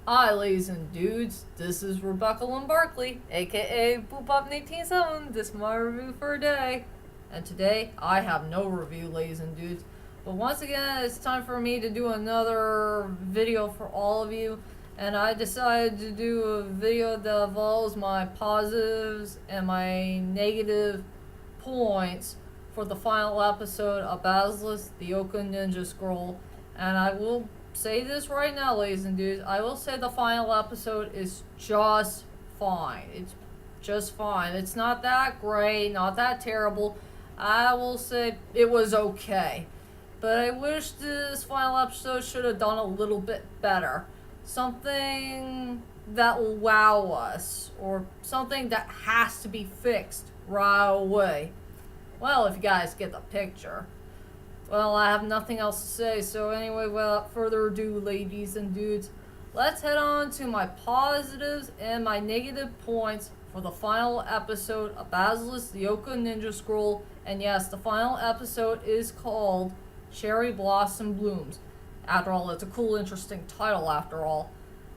Hi, ladies and dudes. This is Rebecca Lynn Barkley, aka Boop Up 187. This is my review for a day. And today, I have no review, ladies and dudes. But once again, it's time for me to do another video for all of you. And I decided to do a video that involves my positives and my negative points for the final episode of Basilisk The Ouka Ninja Scroll. And I will say this right now, ladies and dudes. I will say the final episode is just fine. It's just fine. It's not that great, not that terrible. I will say it was okay. But I wish this final episode should have done a little bit better. Something that will wow us, or something that has to be fixed right away. Well, if you guys get the picture. Well, I have nothing else to say, so anyway, without further ado, ladies and dudes, let's head on to my positives and my negative points for the final episode of Basilisk The Ouka Ninja Scroll. And yes, the final episode is called Cherry Blossom Blooms. After all, it's a cool, interesting title after all.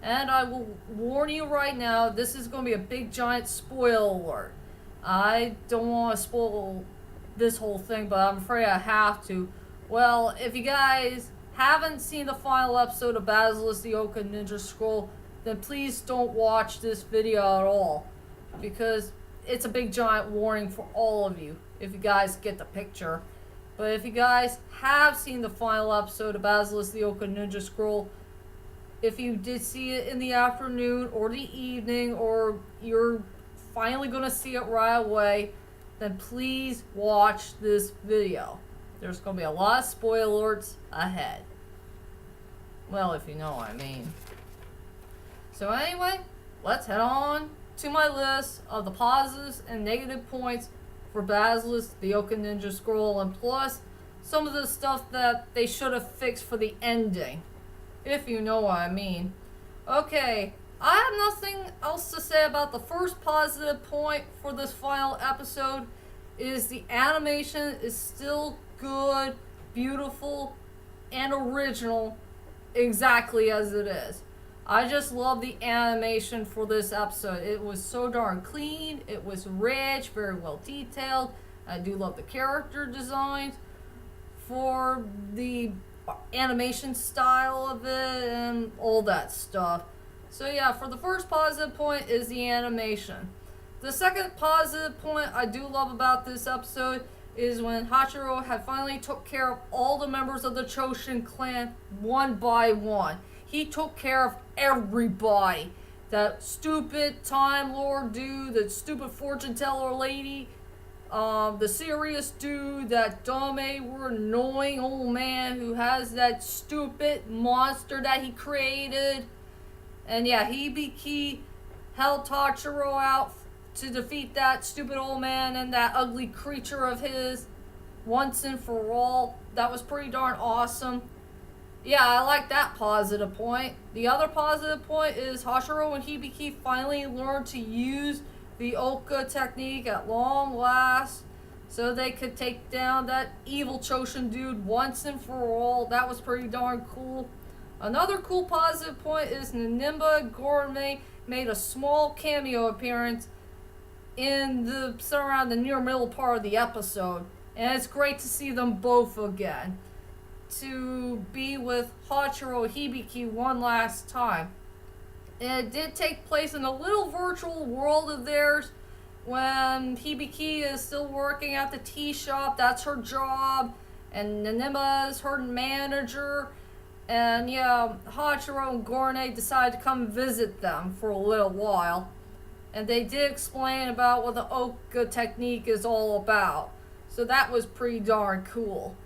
And I will warn you right now, this is going to be a big, giant spoiler alert. I don't want to spoil this whole thing, but I'm afraid I have to. Well, if you guys haven't seen the final episode of Basilisk The Ouka Ninja Scroll, then please don't watch this video at all, because it's a big giant warning for all of you, if you guys get the picture. But if you guys have seen the final episode of Basilisk The Ouka Ninja Scroll, if you did see it in the afternoon or the evening, or you're finally going to see it right away, then please watch this video. There's going to be a lot of spoilers ahead. Well, if you know what I mean. So anyway, let's head on to my list of the positives and negative points for Basilisk The Ouka Ninja Scroll, and plus some of the stuff that they should have fixed for the ending, if you know what I mean. Okay, I have nothing else to say about the first positive point for this final episode. Is the animation is still good, beautiful, and original, exactly as it is. I just love the animation for this episode. It was so darn clean, it was rich, very well detailed. I do love the character designs for the animation style of it and all that stuff. So yeah, for the first positive point is the animation. The second positive point I do love about this episode is when Hachiro had finally took care of all the members of the Choshin clan one by one. He took care of everybody. That stupid Time Lord dude, that stupid fortune teller lady, the serious dude, that dumb annoying old man who has that stupid monster that he created. And yeah, Hibiki helped Hachiro out to defeat that stupid old man and that ugly creature of his once and for all. That was pretty darn awesome. Yeah, I like that positive point. The other positive point is Hachiro and Hibiki finally learned to use the Ouka technique at long last, so they could take down that evil Choshin dude once and for all. That was pretty darn cool. Another cool positive point is Nanimba Gourmet made a small cameo appearance in the around the near middle part of the episode, and it's great to see them both again, to be with Hachiro Hibiki one last time. And it did take place in a little virtual world of theirs when Hibiki is still working at the tea shop. That's her job, and Nanimba is her manager. And yeah, Hachiro and Gourmet decided to come visit them for a little while. And they did explain about what the Ouka technique is all about. So that was pretty darn cool.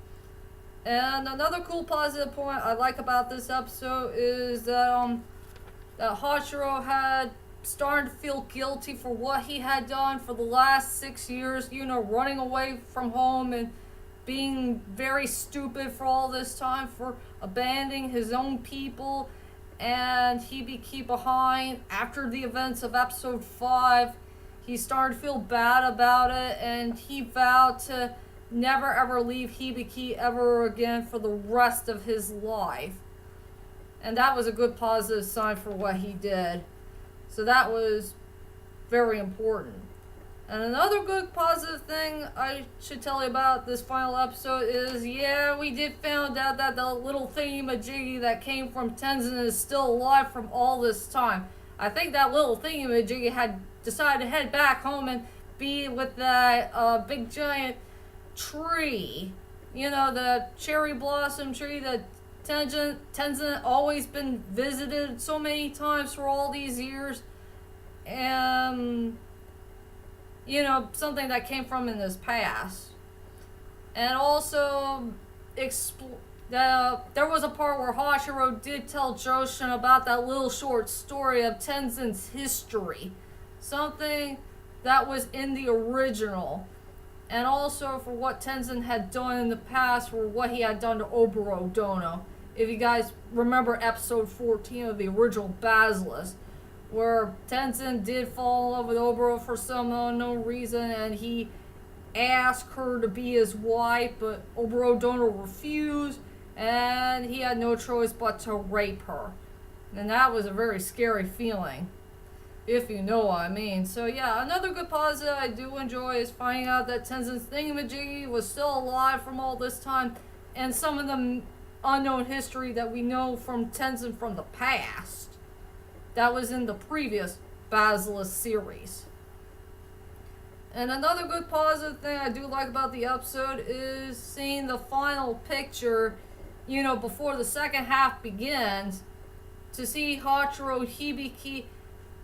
And another cool positive point I like about this episode is that Hachiro had started to feel guilty for what he had done for the last 6 years, running away from home and being very stupid for all this time, for abandoning his own people and Hibiki behind. After the events of episode 5, he started to feel bad about it, and he vowed to never ever leave Hibiki ever again for the rest of his life. And that was a good positive sign for what he did. So that was very important. And another good positive thing I should tell you about this final episode is, yeah, we did find out that the little thingy-majiggy that came from Tenzin is still alive from all this time. I think that little thingy-majiggy had decided to head back home and be with that big giant tree. You know, the cherry blossom tree that Tenzin always been visited so many times for all these years. And you know, something that came from in his past. And also, there was a part where Hashiro did tell Joshin about that little short story of Tenzin's history. Something that was in the original. And also for what Tenzin had done in the past, for what he had done to Oboro Dono. If you guys remember episode 14 of the original Basilisk, where Tenzin did fall in love with Oboro for some unknown reason, and he asked her to be his wife, but Oboro Dono refused, and he had no choice but to rape her. And that was a very scary feeling, if you know what I mean. So yeah, another good positive I do enjoy is finding out that Tenzin's thingamajiggy was still alive from all this time, and some of the unknown history that we know from Tenzin from the past. That was in the previous Basilisk series. And another good positive thing I do like about the episode is seeing the final picture, you know, before the second half begins, to see Hachiro Hibiki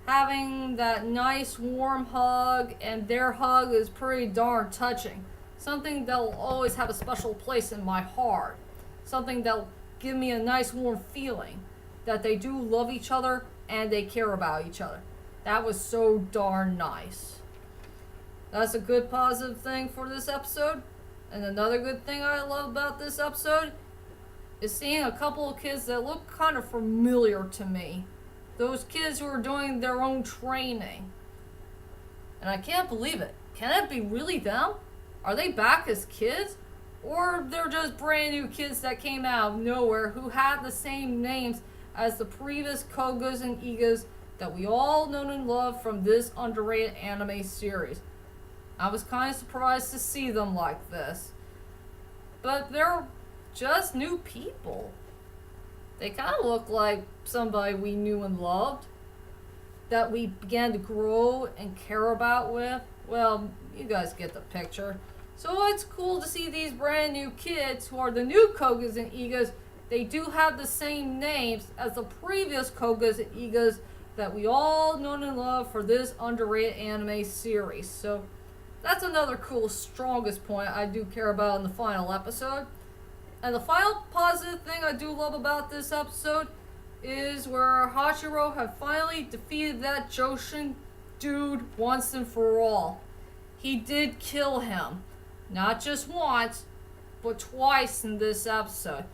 having that nice warm hug, and their hug is pretty darn touching. Something that will always have a special place in my heart. Something that will give me a nice warm feeling that they do love each other and they care about each other. That was so darn nice. That's a good positive thing for this episode. And another good thing I love about this episode is seeing a couple of kids that look kind of familiar to me. Those kids who are doing their own training. And I can't believe it. Can it be really them? Are they back as kids? Or they're just brand new kids that came out of nowhere who had the same names as the previous Kogas and Igas that we all know and love from this underrated anime series. I was kind of surprised to see them like this. But they're just new people. They kind of look like somebody we knew and loved, that we began to grow and care about with. Well, you guys get the picture. So it's cool to see these brand new kids who are the new Kogas and Igas. They do have the same names as the previous Kogas and Igas that we all know and love for this underrated anime series. So that's another cool, strongest point I do care about in the final episode. And the final positive thing I do love about this episode is where Hachiro had finally defeated that Joshin dude once and for all. He did kill him. Not just once, but twice in this episode.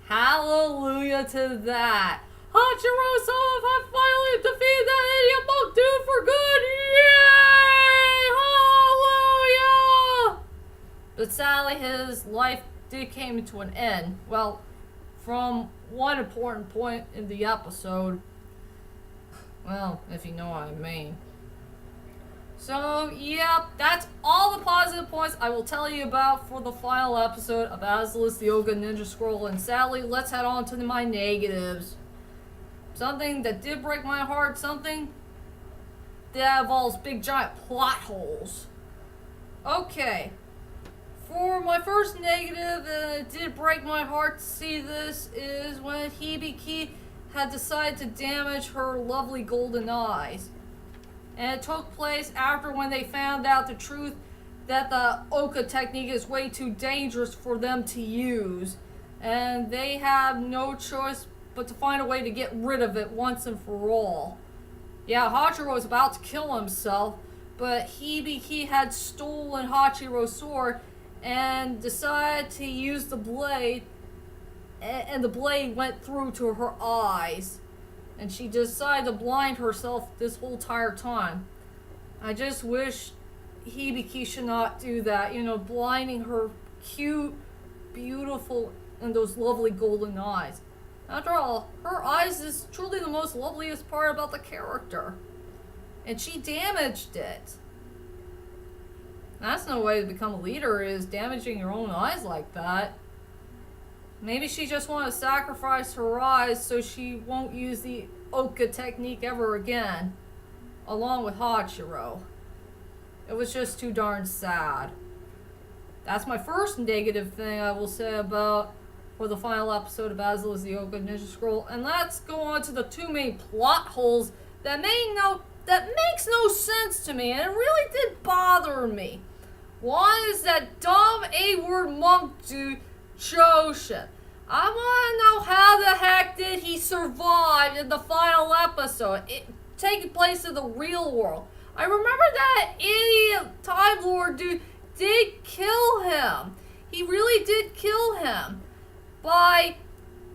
Hallelujah to that. Hachiro Sama had finally defeated that idiot monk dude for good. Yay! Hallelujah! But sadly, his life did come to an end. Well, from one important point in the episode. Well, if you know what I mean. So, yeah, that's all the positive points I will tell you about for the final episode of Basilisk The Ouka Ninja Scroll. And sadly, let's head on to my negatives. Something that did break my heart, something that involves big giant plot holes. Okay. For my first negative, and it did break my heart to see this, is when Hibiki had decided to damage her lovely golden eyes. And it took place after when they found out the truth that the Ouka technique is way too dangerous for them to use. And they have no choice but to find a way to get rid of it once and for all. Yeah, Hachiro was about to kill himself, but Hibiki had stolen Hachiro's sword and decided to use the blade, and the blade went through to her eyes. And she decided to blind herself this whole entire time. I just wish Hibiki should not do that. You know, blinding her cute, beautiful, and those lovely golden eyes. After all, her eyes is truly the most loveliest part about the character. And she damaged it. That's no way to become a leader, is damaging your own eyes like that. Maybe she just wanted to sacrifice her eyes so she won't use the Ouka technique ever again, along with Hachiro. It was just too darn sad. That's my first negative thing I will say about for the final episode of Basilisk The Ouka Ninja Scroll, and let's go on to the two main plot holes that makes no sense to me, and it really did bother me. One is that dumb A-word monk dude, Joshin. I want to know how the heck did he survive in the final episode, taking place in the real world. I remember that idiot Time Lord dude did kill him. He really did kill him by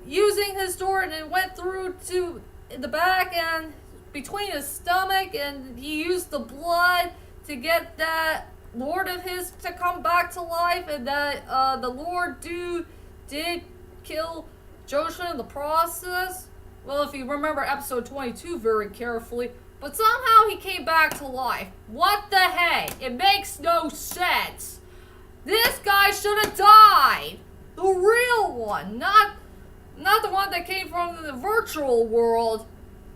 using his sword, and went through to the back and between his stomach, and he used the blood to get that lord of his to come back to life, and that the lord dude did kill Joshin in the process. Well, if you remember episode 22 very carefully, but somehow he came back to life. What the heck? It makes no sense. This guy should have died. The real one, not the one that came from the virtual world.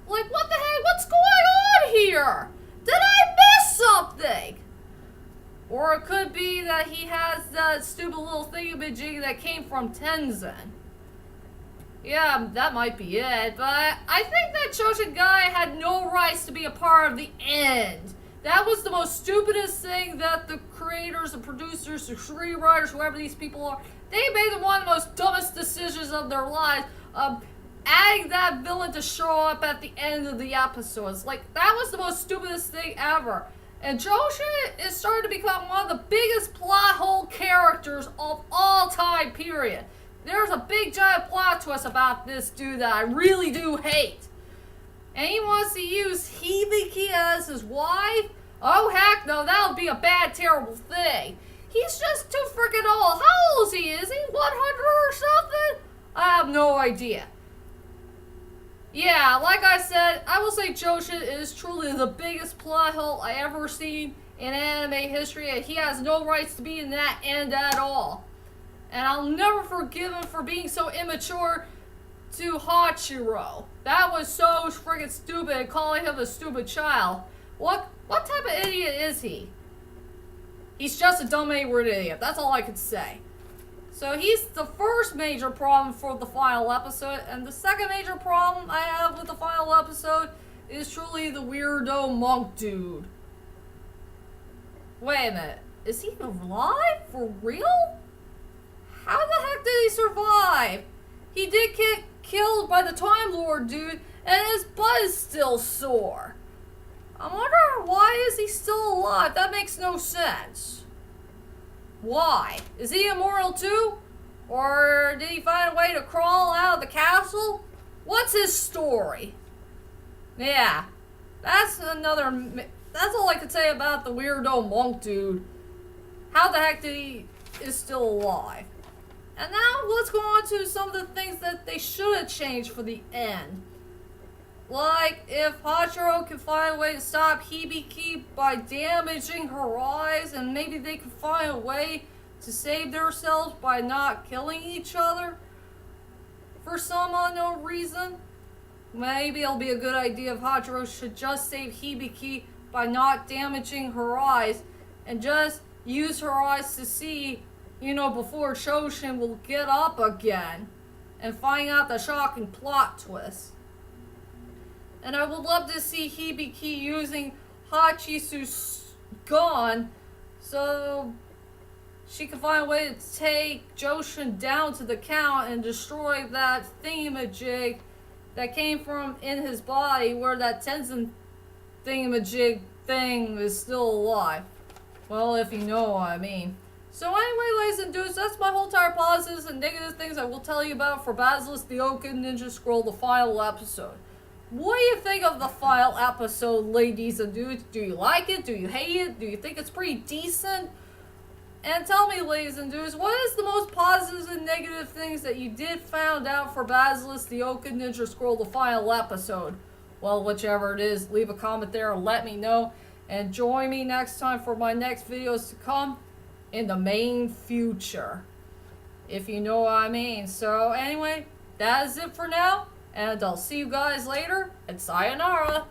Like, what the heck? What's going on here? Did I miss something? Or it could be that he has that stupid little thingamajig that came from Tenzin. Yeah, that might be it, but I think that Joshin guy had no rights to be a part of the end. That was the most stupidest thing that the creators, the producers, the screenwriters, whoever these people are, they made one of the most dumbest decisions of their lives. Adding that villain to show up at the end of the episodes. Like, that was the most stupidest thing ever. And Joshin is starting to become one of the biggest plot hole characters of all time, period. There's a big giant plot twist about this dude that I really do hate. And he wants to use Hibiki as his wife? Oh heck no, that would be a bad, terrible thing. He's just too freaking old. How old is he? Is he 100 or something? I have no idea. Yeah, like I said, I will say Joshin is truly the biggest plot hole I ever seen in anime history, and he has no rights to be in that end at all. And I'll never forgive him for being so immature to Hachiro. That was so friggin' stupid, calling him a stupid child. What type of idiot is he? He's just a dumb A-word idiot. That's all I could say. So he's the first major problem for the final episode, and the second major problem I have with the final episode is truly the weirdo monk dude. Wait a minute. Is he alive? For real? How the heck did he survive? He did get killed by the Time Lord dude, and his butt is still sore. I wonder why is he still alive? That makes no sense. Why? Is he immortal too? Or did he find a way to crawl out of the castle? What's his story? Yeah, that's all I could say about the weirdo monk dude. How the heck is still alive? And now let's go on to some of the things that they should have changed for the end. Like, if Hachiro can find a way to stop Hibiki by damaging her eyes, and maybe they can find a way to save themselves by not killing each other for some unknown reason. Maybe it'll be a good idea if Hachiro should just save Hibiki by not damaging her eyes, and just use her eyes to see, before Joshin will get up again and find out the shocking plot twist. And I would love to see Hibiki using Hachisu's gun so she can find a way to take Joshin down to the count and destroy that thingamajig that came from in his body, where that Tenzin thingamajig thing is still alive. Well, if you know what I mean. So anyway, ladies and dudes, that's my whole entire positives and negative things I will tell you about for Basilisk The Ouka Ninja Scroll, the final episode. What do you think of the final episode, ladies and dudes? Do you like it? Do you hate it? Do you think it's pretty decent? And tell me, ladies and dudes, what is the most positive and negative things that you did found out for Basilisk The Ouka Ninja Scroll, the final episode? Well, whichever it is, leave a comment there and let me know. And join me next time for my next videos to come in the main future, if you know what I mean. So anyway, that is it for now, and I'll see you guys later, and sayonara.